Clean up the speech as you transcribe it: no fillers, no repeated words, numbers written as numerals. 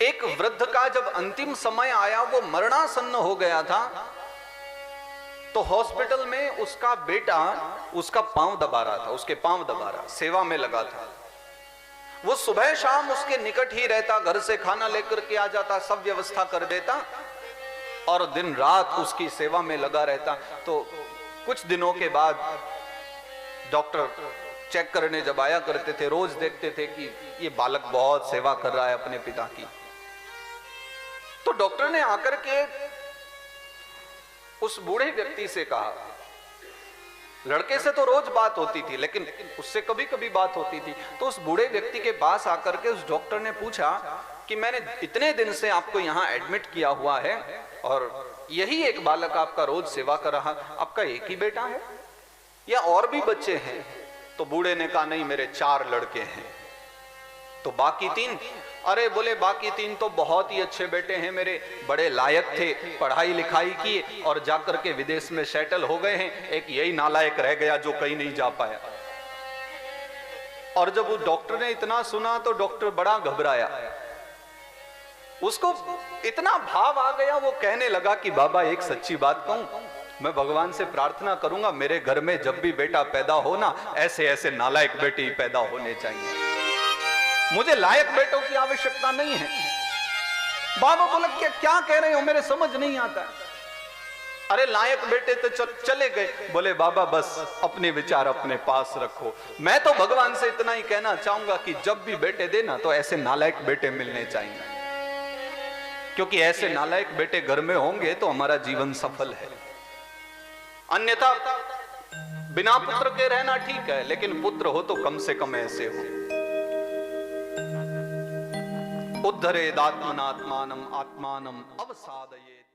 एक वृद्ध का जब अंतिम समय आया, वो मरणासन्न हो गया था, तो हॉस्पिटल में उसका बेटा उसका पांव दबा रहा था, उसके पांव दबा रहा, सेवा में लगा था। वो सुबह शाम उसके निकट ही रहता, घर से खाना लेकर के आ जाता, सब व्यवस्था कर देता और दिन रात उसकी सेवा में लगा रहता। तो कुछ दिनों के बाद डॉक्टर चेक करने जब आया करते थे, रोज देखते थे कि ये बालक बहुत सेवा कर रहा है अपने पिता की। तो डॉक्टर ने आकर के उस बूढ़े व्यक्ति से कहा, लड़के से तो रोज बात होती थी लेकिन उससे कभी कभी बात होती थी। तो उस बूढ़े व्यक्ति के पास आकर के उस डॉक्टर ने पूछा कि मैंने इतने दिन से आपको यहां एडमिट किया हुआ है और यही एक बालक आपका रोज सेवा कर रहा, आपका एक ही बेटा है या और भी बच्चे हैं? तो बूढ़े ने कहा, नहीं, मेरे 4 लड़के हैं। तो बाकी 3? अरे बोले, बाकी 3 तो बहुत ही अच्छे बेटे हैं मेरे, बड़े लायक थे, पढ़ाई लिखाई की और जाकर के विदेश में सेटल हो गए हैं। एक यही नालायक रह गया जो कहीं नहीं जा पाया। और जब उस डॉक्टर ने इतना सुना तो डॉक्टर बड़ा घबराया, उसको इतना भाव आ गया, वो कहने लगा कि बाबा एक सच्ची बात कहूं, मैं भगवान से प्रार्थना करूंगा मेरे घर में जब भी बेटा पैदा हो ना, ऐसे ऐसे नालायक बेटे ही पैदा होने चाहिए, मुझे लायक बेटों की आवश्यकता नहीं है। बाबा बोला, क्या कह रहे हो, मेरे समझ नहीं आता। अरे लायक बेटे तो चले गए। बोले बाबा बस अपने विचार अपने पास रखो, मैं तो भगवान से इतना ही कहना चाहूंगा कि जब भी बेटे देना तो ऐसे नालायक बेटे मिलने चाहिए, क्योंकि ऐसे नालायक बेटे घर में होंगे तो हमारा जीवन सफल है। अन्यथा बिना पुत्र के रहना ठीक है, लेकिन पुत्र हो तो कम से कम ऐसे हो। उद्धरेदात्मनात्मानम आत्मानम अवसादयेत्।